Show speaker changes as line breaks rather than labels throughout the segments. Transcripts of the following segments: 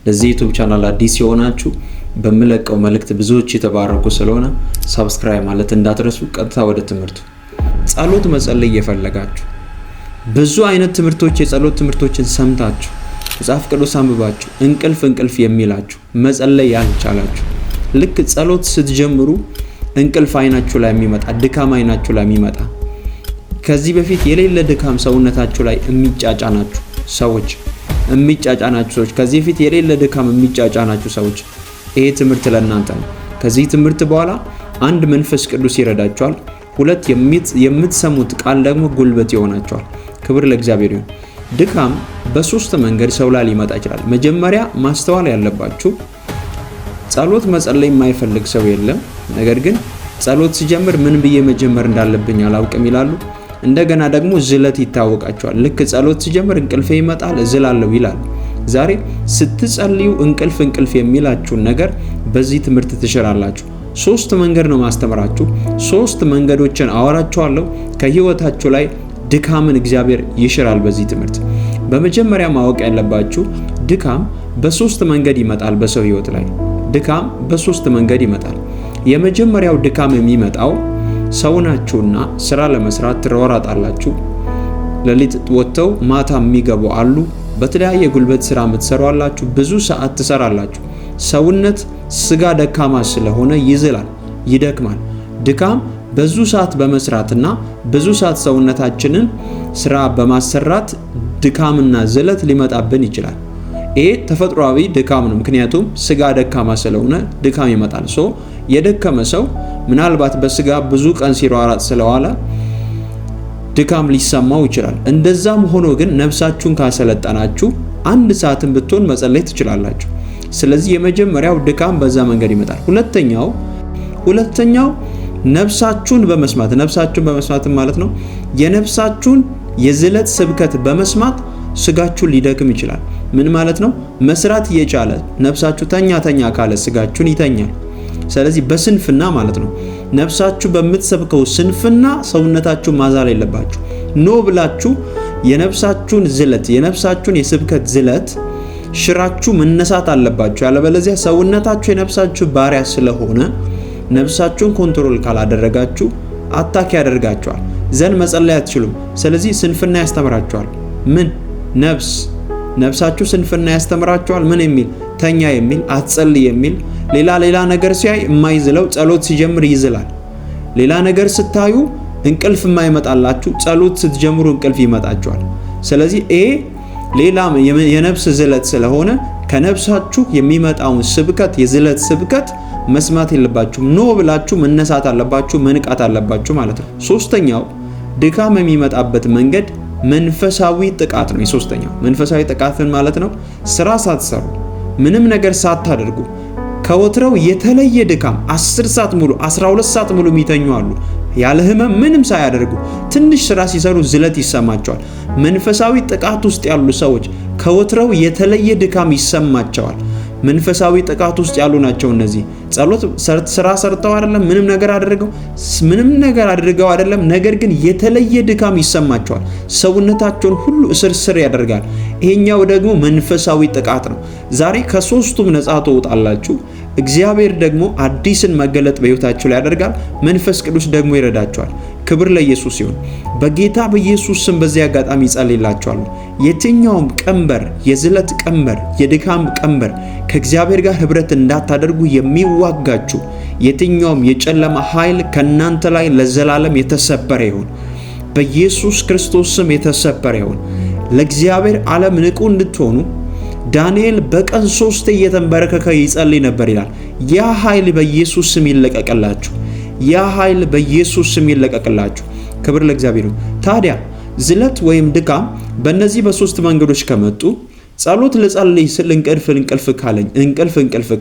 ለዚህ ዩቲዩብ ቻናል አዲስ የሆናችሁ በመለቀው መልእክት ብዙዎች የተባረኩ ስለሆነ ሰብስክራይብ ማለት እንዳትረሱ። ቀጥታ ወደ ትምህርቱ። ጸሎት መጸለይ እየፈለጋችሁ ብዙ አይነት ትምህርቶች የጸሎት ትምህርቶችን ሰምታችሁ መጽሐፍ ቅዱስ አንብባችሁ እንቅልፍ የሚላችሁ መጸለይ ያልቻላችሁ ልክ ጸሎት ስትጀምሩ እንቅልፍ አይናችሁ ላይ የሚመጣ ድካም አይናችሁ ላይ የሚመጣ ከዚህ በፊት የሌለ ድካም ሰውነታችሁ ላይ የሚጫጫናችሁ ሰዎች ከዚህ በፊት የሌለ ድካም የሚጫጫናችሁ ሰዎች ይሄ ትምህርት ለእናንተ ነው። ከዚህ ትምህርት በኋላ አንድ መንፈስ ቅዱስ ይረዳችኋል፣ ሁለት የምትሰሙት ቃል ደግሞ ጉልበት ይሆናችኋል። ክብር ለእግዚአብሔር ይሁን። ድካም በሶስት መንገድ ሰው ላይ ሊመጣ ይችላል። መጀመሪያ ማስተዋል ያለባችሁ ጸሎት መጸለይ የማይፈልግ ሰው የለም። ነገር ግን ጸሎት ሲጀምር ምን ብዬ መጀመር እንዳለብኝ አላውቅም ይላሉ። እንደገና ደግሞ ዝለት ይታወቃቸዋል። ልክ ጸሎት ሲጀምር እንቅልፌ ይመጣል እዝላለሁ ይላል። ዛሬ ስትጸልዩ እንቅልፍ የሚላችሁን ነገር በዚህ ትምህርት ትሽራላችሁ። ሶስት መንገድ ነው ማስተምራችሁ። ሶስት መንገዶችን አወራችኋለሁ። ከህይወታችሁ ላይ ድካምን እግዚአብሔር ይሽራል በዚህ ትምህርት። በመጀመሪያ ማወቅ ያለባችሁ ድካም በሶስት መንገድ ይመጣል። በሰው ህይወት ላይ ድካም በሶስት መንገድ ይመጣል። የመጀመሪያው ድካም የሚመጣው ሰውናችሁና ስራ ለመስራት ትሯሯጣላችሁ። ሌሊት ወጥተው ማታ የሚገቡ አሉ። በተለያየ ጉልበት ስራ የምትሰሩ አላችሁ። ብዙ ሰዓት ትሰራላችሁ። ሰውነት ስጋ ደካማ ስለሆነ ይዝላል፣ ይደክማል። ድካም ብዙ ሰዓት በመስራትና ብዙ ሰዓት ሰውነታችንን ስራ በማሰራት ድካምና ዝለት ሊመጣብን ይችላል። ይሄ ተፈጥሯዊ ድካም ነው። ምክንያቱም ስጋ ደካማ ስለሆነ ድካም ይመጣል። የደከመ ሰው ምናልባት በስጋ ብዙ ቀን ሲሯሯጥ ስለዋለ ድካም ሊሰማው ይችላል። እንደዛም ሆኖ ግን ነፍሳችሁን ካሰለጠናችሁ አንድ ሰዓትን ብትሆን መጸለይ ትችላላችሁ። ስለዚህ የመጀመሪያው ድካም በዛ መንገድ ይመጣል። ሁለተኛው ነፍሳችሁን በመስማት ማለት ነው። የነፍሳችሁን የዝለት ስብከት በመስማት ስጋችሁን ሊደክም ይችላል። ምን ማለት ነው? መስራት እየቻለ ነፍሳችሁ ተኛ ካለ ስጋችሁን ይተኛል። ስለዚህ በስንፍና ማለት ነው። ነፍሳችሁ በምትሰብከው ስንፍና ሰውነታችሁ ማዛል የለባችሁ። ኖ ብላችሁ የነፍሳችሁን የስብከት ዝለት ሽራችሁ መነሳት አለባችሁ። ያለበለዚያ ሰውነታችሁ የነፍሳችሁ ባሪያ ስለሆነ ነፍሳችሁን ኮንትሮል ካላደረጋችሁ አታክ ያደርጋችኋል። መጸለይ አትችሉም። ስለዚህ ስንፍና ያስተምራችኋል። ምን ነፍሳችሁ ስንፍና ያስተምራችኋል። ምን የሚል ተኛ የሚል አትጸልይ የሚል ሌላ ነገር ሲያይ የማይዝለው ጸሎት ሲጀምር ይዝላል። ሌላ ነገር ስታዩ እንቅልፍ የማይመጣላችሁ ጸሎት ስትጀምሩ እንቅልፍ ይመጣችኋል። ስለዚህ ሌላ የነፍስ ዝለት ስለሆነ ከነፍሳችሁ የሚመጣውን የዝለት ስብከት መስማት የለባችሁም። ኖ ብላችሁ መነሳት አለባችሁ፣ መንቃት አለባችሁ ማለት ነው። ሶስተኛው ድካም የሚመጣበት መንገድ መንፈሳዊ ጥቃት ነው። የሶስተኛው መንፈሳዊ ጥቃትን ማለት ነው ስራ ሳትሰሩ ምንም ነገር ሳታደርጉ ከወትረው የተለየ ድካም 10 ሰዓት ሙሉ 12 ሰዓት ሙሉ የሚተኙ አሉ። ያለ ህመም ምንም ሳያደርጉ ትንሽ ስራ ሲሰሩ ዝለት ይሰማቸዋል። መንፈሳዊ ጥቃት ውስጥ ያሉ ሰዎች ከወትረው የተለየ ድካም ይሰማቸዋል። መንፈሳዊ ጥቃት ውስጥ ያሉ ናቸው እነዚህ። ጸሎት ስራ ሰርተው አይደለም፣ ምንም ነገር አድርገው አይደለም፣ ነገር ግን የተለየ ድካም ይሰማቸዋል። ሰውነታቸውን ሁሉ እስር ያደርጋል። ይሄኛው ደግሞ መንፈሳዊ ጥቃት ነው። ዛሬ ከሶስቱም ነፃ ትወጣላችሁ። እግዚአብሔር ደግሞ አዲስን መገለጥ በህይወታችሁ ላይ ያደርጋል። መንፈስ ቅዱስ ደግሞ ይረዳችኋል። ክብር ለኢየሱስ ይሁን። በጌታ በኢየሱስ ስም በዚህ አጋጣሚ ጸልይላችኋለሁ። የትኛውም ቀንበር፣ የዝለት ቀንበር፣ የድካም ቀንበር ከእግዚአብሔር ጋር ህብረት እንዳታደርጉ የሚዋጋችሁ የትኛውም የጨለማ ኃይል ከናንተ ላይ ለዘላለም የተሰበረ ይሁን። በኢየሱስ ክርስቶስ ስም የተሰበረ ይሁን። ለእግዚአብሔር ዓለም ንቁ እንድትሆኑ ዳንኤል በቀን 3 እየተንበረከከ ይጸልይ ነበር ይላል። ያ ኃይል በኢየሱስ ስም ይለቀቅላችሁ። ክብር ለእግዚአብሔር ይሁን። ታዲያ ዝለት ወይም ድካም በእነዚህ በሶስት መንገዶች ከመጡ ጸሎት ልጸልይ ስል እንቅልፍ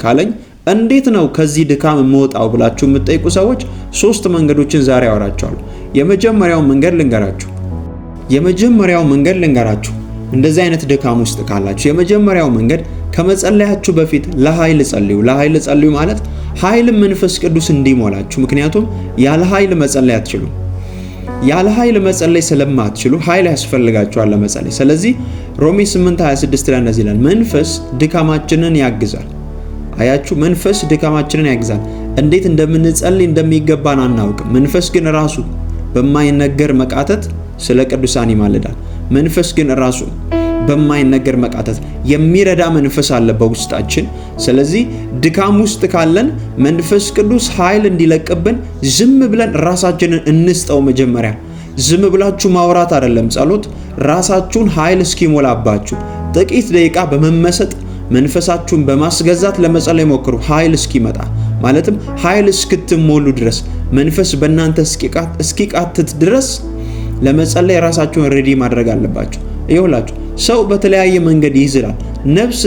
ካለኝ እንዴት ነው ከዚህ ድካም የምወጣው ብላችሁ የምትጠይቁ ሰዎች ሶስት መንገዶችን ዛሬ አወራችኋለሁ። የመጀመሪያው መንገድ ልንገራችሁ። እንደዚህ አይነት ድካም ውስጥ ካላችሁ የመጀመሪያው መንገድ ከመጸለያችሁ በፊት ለኃይል ጸልዩ ማለት ኃይል መንፈስ ቅዱስ እንዲሞላችሁ። ምክንያቱም ያለ ኃይል መጸለይ አትችሉም። ያለ ኃይል መጸለይ ስለማትችሉ ኃይል ያስፈልጋችኋል ለመጸለይ። ስለዚህ ሮሜ 8:26 ላይ እንደዚህ ይላል፣ መንፈስ ድካማችንን ያግዛል። አያችሁ፣ መንፈስ ድካማችንን ያግዛል። እንዴት እንደምንጸልይ እንደሚገባን አናውቅም። መንፈስ ግን ራሱ በማይነገር መቃተት ስለ ቅዱሳን ይማልዳል። መንፈስ ግን ራሱ በማይነገር መቃተት የሚረዳ መንፈስ አለ በውስጣችን። ስለዚህ ድካም ውስጥ ካለን መንፈስ ቅዱስ ኃይል እንዲለቅብን ዝም ብለን ራሳችንን እንስጠው። መጀመሪያ ዝም ብላችሁ ማውራት አይደለም ጸሎት፣ ራሳችሁን ኃይል እስኪሞላባችሁ ጥቂት ደቂቃ በመመሰጥ መንፈሳችሁን በማስገዛት ለመጸለይ ሞክሩ። ኃይል እስኪመጣ ማለትም ኃይል እስክትሞሉ ድረስ መንፈስ በእናንተ እስኪቃትት ድረስ ለመጸለይ ራሳችሁን ሬዲ ማድረግ አለባችሁ። ይኸውላችሁ ሰው በተለያየ መንገድ ይዝላል። ነፍስ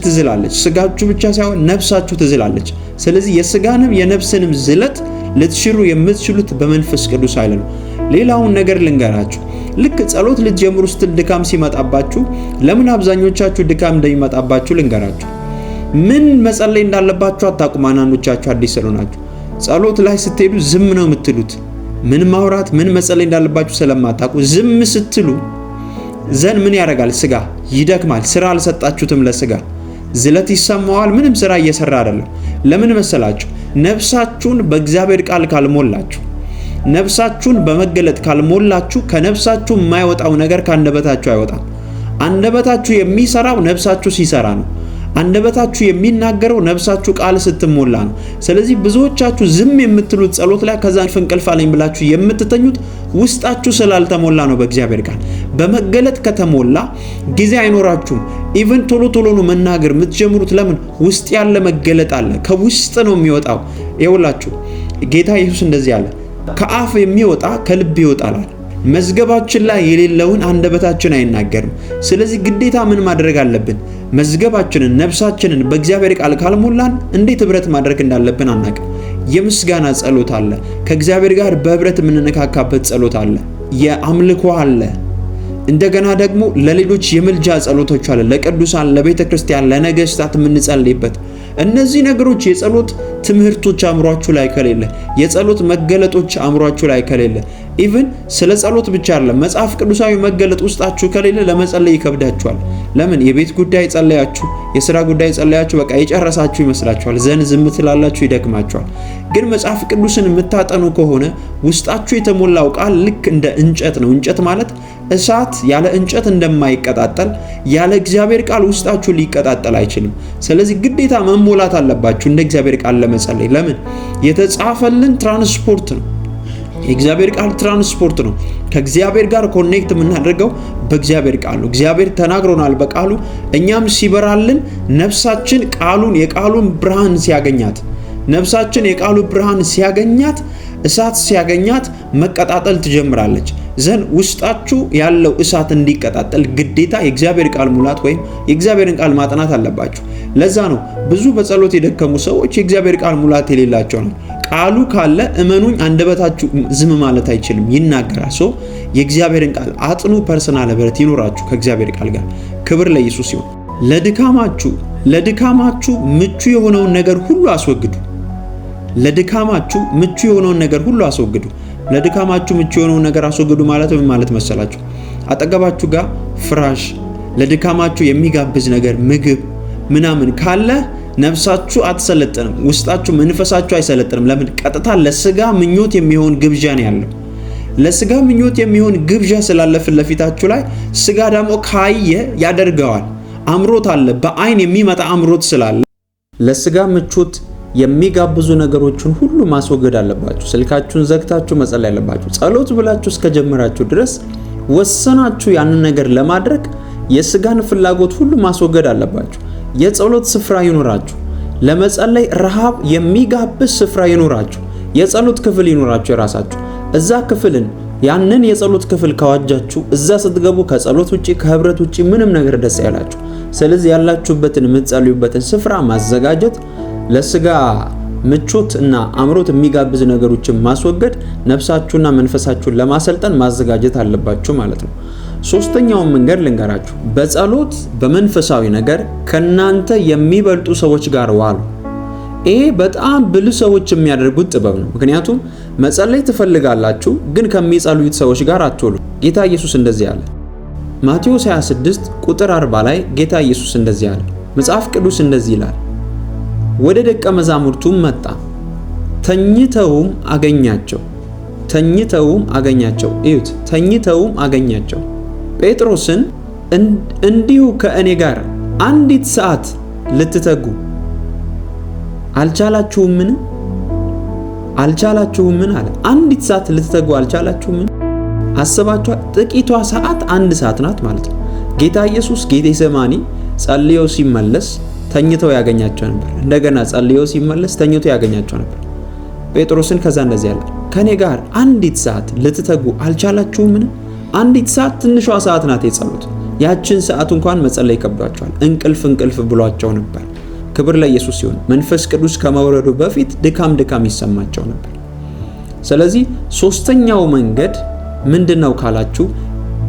ትዝላለች። ስጋችሁ ብቻ ሳይሆን ነፍሳችሁ ትዝላለች። ስለዚህ የስጋንም የነፍስንም ዝለት ልትሽሩ የምትችሉት በመንፈስ ቅዱስ ኃይል ነው። ሌላውን ነገር ልንገራችሁ። ልክ ጸሎት ልትጀምሩ ስትል ድካም ሲመጣባችሁ፣ ለምን አብዛኞቻችሁ ድካም እንደሚመጣባችሁ ልንገራችሁ። ምን መጸለይ እንዳለባችሁ አታውቁም። አንዳንዶቻችሁ አዲስ ስለሆናችሁ ጸሎት ላይ ስትሄዱ ዝም ነው የምትሉት። ምን ማውራት ምን መጸለይ እንዳለባችሁ ስለማታውቁ ዝም ስትሉ ዘን ምን ያደርጋል? ስጋ ይደክማል። ስራ አልሰጣችሁትም ለስጋ ዝለት ይሰማዋል። ምንም ስራ እየሰራ አይደለም። ለምን መሰላችሁ? ነፍሳችሁን በእግዚአብሔር ቃል ካልሞላችሁ፣ ነፍሳችሁን በመገለጥ ካልሞላችሁ ከነፍሳችሁ የማይወጣው ነገር ከአንደበታችሁ አይወጣም። አንደበታችሁ የሚሰራው ነፍሳችሁ ሲሰራ ነው። አንደበታችሁ የሚናገረው ነፍሳችሁ ቃል ስትሞላ ነው። ስለዚህ ብዙዎቻችሁ ዝም የምትሉት ጸሎት ላይ ከዛ እንቅልፍ አለኝ ብላችሁ የምትተኙት ውስጣችሁ ስላልተሞላ ነው በእግዚአብሔር ቃል። በመገለጥ ከተሞላ ጊዜ አይኖራችሁም። ኢቭን ቶሎ ነው መናገር የምትጀምሩት። ለምን? ውስጥ ያለ መገለጥ አለ። ከውስጥ ነው የሚወጣው። ይኸውላችሁ ጌታ ኢየሱስ እንደዚህ አለ፣ ከአፍ የሚወጣ ከልብ ይወጣል። መዝገባችን ላይ የሌለውን አንደበታችን አይናገርም። ስለዚህ ግዴታ ምን ማድረግ አለብን? መዝገባችንን ነፍሳችንን በእግዚአብሔር ቃል ካልሞላን እንዴት ህብረት ማድረግ እንዳለብን አናውቅም። የምስጋና ጸሎት አለ፣ ከእግዚአብሔር ጋር በህብረት የምንነካካበት ጸሎት አለ፣ የአምልኮ አለ። እንደገና ደግሞ ለሌሎች የምልጃ ጸሎቶች አለ፣ ለቅዱሳን፣ ለቤተ ክርስቲያን፣ ለነገስታት የምንጸልይበት። እነዚህ ነገሮች የጸሎት ትምህርቶች አእምሯችሁ ላይ ከሌለ፣ የጸሎት መገለጦች አእምሯችሁ ላይ ከሌለ፣ ኢቭን ስለ ጸሎት ብቻ አይደለም መጽሐፍ ቅዱሳዊ መገለጥ ውስጣችሁ ከሌለ ለመጸለይ ይከብዳችኋል። ለምን? የቤት ጉዳይ ጸለያችሁ፣ የሥራ ጉዳይ ጸለያችሁ፣ በቃ የጨረሳችሁ ይመስላችኋል። ዘን ዝም ትላላችሁ፣ ይደክማችኋል። ግን መጽሐፍ ቅዱስን የምታጠኑ ከሆነ ውስጣችሁ የተሞላው ቃል ልክ እንደ እንጨት ነው። እንጨት ማለት እሳት ያለ እንጨት እንደማይቀጣጠል ያለ እግዚአብሔር ቃል ውስጣችሁ ሊቀጣጠል አይችልም። ስለዚህ ግዴታ መሞላት አለባችሁ እንደ እግዚአብሔር ቃል ለመጸለይ። ለምን? የተጻፈልን ትራንስፖርት ነው። የእግዚአብሔር ቃል ትራንስፖርት ነው። ከእግዚአብሔር ጋር ኮኔክት የምናደርገው በእግዚአብሔር ቃል ነው። እግዚአብሔር ተናግሮናል በቃሉ። እኛም ሲበራልን ነፍሳችን የቃሉን ብርሃን ሲያገኛት፣ ነፍሳችን የቃሉ ብርሃን ሲያገኛት፣ እሳት ሲያገኛት መቀጣጠል ትጀምራለች። ዘን ውስጣችሁ ያለው እሳት እንዲቀጣጠል ግዴታ የእግዚአብሔር ቃል ሙላት ወይም የእግዚአብሔርን ቃል ማጥናት አለባችሁ። ለዛ ነው ብዙ በጸሎት የደከሙ ሰዎች የእግዚአብሔር ቃል ሙላት የሌላቸው ነው። ቃሉ ካለ እመኑኝ አንደበታችሁ ዝም ማለት አይችልም፣ ይናገራል። ሶ የእግዚአብሔርን ቃል አጥኑ። ፐርሰናል ህብረት ይኖራችሁ ከእግዚአብሔር ቃል ጋር። ክብር ለኢየሱስ ይሁን። ለድካማችሁ ምቹ የሆነውን ነገር ሁሉ አስወግዱ። ለድካማችሁ ምቹ የሆነውን ነገር ሁሉ አስወግዱ። ለድካማችሁ ምቹ የሆነውን ነገር አስወግዱ ማለት ምን ማለት መሰላችሁ? አጠገባችሁ ጋር ፍራሽ፣ ለድካማችሁ የሚጋብዝ ነገር ምግብ ምናምን ካለ ነፍሳችሁ አትሰለጥንም፣ ውስጣችሁ መንፈሳችሁ አይሰለጥንም። ለምን? ቀጥታ ለስጋ ምኞት የሚሆን ግብዣ ነው ያለው። ለስጋ ምኞት የሚሆን ግብዣ ስላለ ፊት ለፊታችሁ ላይ ስጋ ደግሞ ካየ ያደርገዋል። አምሮት አለ፣ በአይን የሚመጣ አምሮት ስላለ ለስጋ ምቾት የሚጋብዙ ነገሮችን ሁሉ ማስወገድ አለባችሁ። ስልካችሁን ዘግታችሁ መጸለይ አለባችሁ። ጸሎት ብላችሁ እስከጀመራችሁ ድረስ ወሰናችሁ ያንን ነገር ለማድረግ የስጋን ፍላጎት ሁሉ ማስወገድ አለባችሁ። የጸሎት ስፍራ ይኖራችሁ። ለመጸለይ ረሃብ የሚጋብዝ ስፍራ ይኖራችሁ። የጸሎት ክፍል ይኖራችሁ የራሳችሁ። እዛ ክፍልን ያንን የጸሎት ክፍል ካዋጃችሁ እዛ ስትገቡ ከጸሎት ውጪ ከህብረት ውጪ ምንም ነገር ደስ ያላችሁ። ስለዚህ ያላችሁበትን የምትጸልዩበትን ስፍራ ማዘጋጀት፣ ለስጋ ምቾት እና አምሮት የሚጋብዝ ነገሮችን ማስወገድ፣ ነፍሳችሁና መንፈሳችሁን ለማሰልጠን ማዘጋጀት አለባችሁ ማለት ነው። ሶስተኛውን መንገድ ልንገራችሁ። በጸሎት በመንፈሳዊ ነገር ከናንተ የሚበልጡ ሰዎች ጋር ዋሉ። ይሄ በጣም ብልህ ሰዎች የሚያደርጉት ጥበብ ነው። ምክንያቱም መጸለይ ትፈልጋላችሁ፣ ግን ከሚጸልዩት ሰዎች ጋር አትውሉ። ጌታ ኢየሱስ እንደዚህ አለ፣ ማቴዎስ 26 ቁጥር 40 ላይ ጌታ ኢየሱስ እንደዚህ አለ። መጽሐፍ ቅዱስ እንደዚህ ይላል፣ ወደ ደቀ መዛሙርቱም መጣ፣ ተኝተውም አገኛቸው። እዩት፣ ተኝተውም አገኛቸው። ጴጥሮስን እንዲሁ ከእኔ ጋር አንዲት ሰዓት ልትተጉ አልቻላችሁምን አለ። አንዲት ሰዓት ልትተጉ አልቻላችሁምን? አስባችኋል? ጥቂቷ ሰዓት አንድ ሰዓት ናት ማለት ነው። ጌታ ኢየሱስ ጌቴሴማኒ ጸልዮ ሲመለስ ተኝተው ያገኛቸው ነበር። እንደገና ጸልዮ ሲመለስ ተኝተው ያገኛቸው ነበር። ጴጥሮስን ከዛ እንደዚህ ያለ፣ ከኔ ጋር አንዲት ሰዓት ልትተጉ አልቻላችሁምን? አንዲት ሰዓት ትንሿ ሰዓት ናት የጸሎት። ያችን ሰዓት እንኳን መጸለይ ከብዷቸዋል። እንቅልፍ ብሏቸው ነበር። ክብር ለኢየሱስ ሲሆን መንፈስ ቅዱስ ከመውረዱ በፊት ድካም ይሰማቸው ነበር። ስለዚህ ሶስተኛው መንገድ ምንድነው ካላችሁ፣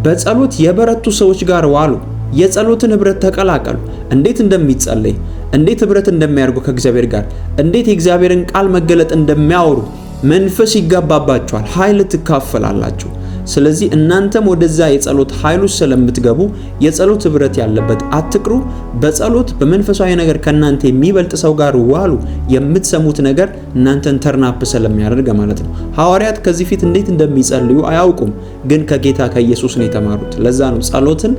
በጸሎት የበረቱ ሰዎች ጋር ዋሉ። የጸሎትን ህብረት ተቀላቀሉ። እንዴት እንደሚጸለይ፣ እንዴት ህብረት እንደሚያደርጉ ከእግዚአብሔር ጋር፣ እንዴት የእግዚአብሔርን ቃል መገለጥ እንደሚያወሩ መንፈስ ይጋባባችኋል፣ ኃይል ትካፈላላችሁ። ስለዚህ እናንተም ወደዛ የጸሎት ኃይሉ ስለምትገቡ የጸሎት ህብረት ያለበት አትቅሩ። በጸሎት በመንፈሳዊ ነገር ከናንተ የሚበልጥ ሰው ጋር ዋሉ። የምትሰሙት ነገር እናንተን ተርናፕ ስለሚያደርግ ማለት ነው። ሐዋርያት ከዚህ ፊት እንዴት እንደሚጸልዩ አያውቁም፣ ግን ከጌታ ከኢየሱስ ነው የተማሩት። ለዛ ነው ጸሎትን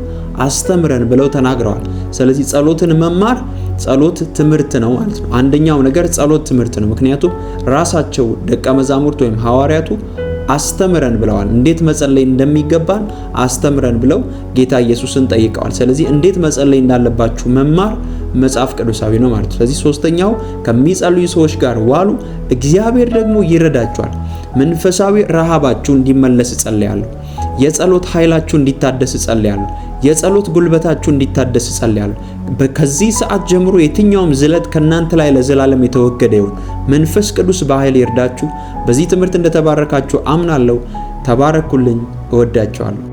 አስተምረን ብለው ተናግረዋል። ስለዚህ ጸሎትን መማር ጸሎት ትምህርት ነው ማለት ነው። አንደኛው ነገር ጸሎት ትምህርት ነው። ምክንያቱም ራሳቸው ደቀ መዛሙርት ወይም ሐዋርያቱ አስተምረን ብለዋል። እንዴት መጸለይ እንደሚገባን አስተምረን ብለው ጌታ ኢየሱስን ጠይቀዋል። ስለዚህ እንዴት መጸለይ እንዳለባችሁ መማር መጽሐፍ ቅዱሳዊ ነው ማለት ነው። ስለዚህ ሶስተኛው ከሚጸልዩ ሰዎች ጋር ዋሉ፣ እግዚአብሔር ደግሞ ይረዳችኋል። መንፈሳዊ ረሃባችሁ እንዲመለስ እጸልያለሁ። የጸሎት ኃይላችሁ እንዲታደስ እጸልያለሁ። የጸሎት ጉልበታችሁ እንዲታደስ እጸልያለሁ። ከዚህ ሰዓት ጀምሮ የትኛውም ዝለት ከናንተ ላይ ለዘላለም የተወገደ ይሁን። መንፈስ ቅዱስ በኃይል ይርዳችሁ። በዚህ ትምህርት እንደተባረካችሁ አምናለሁ። ተባረኩልኝ። እወዳችኋለሁ።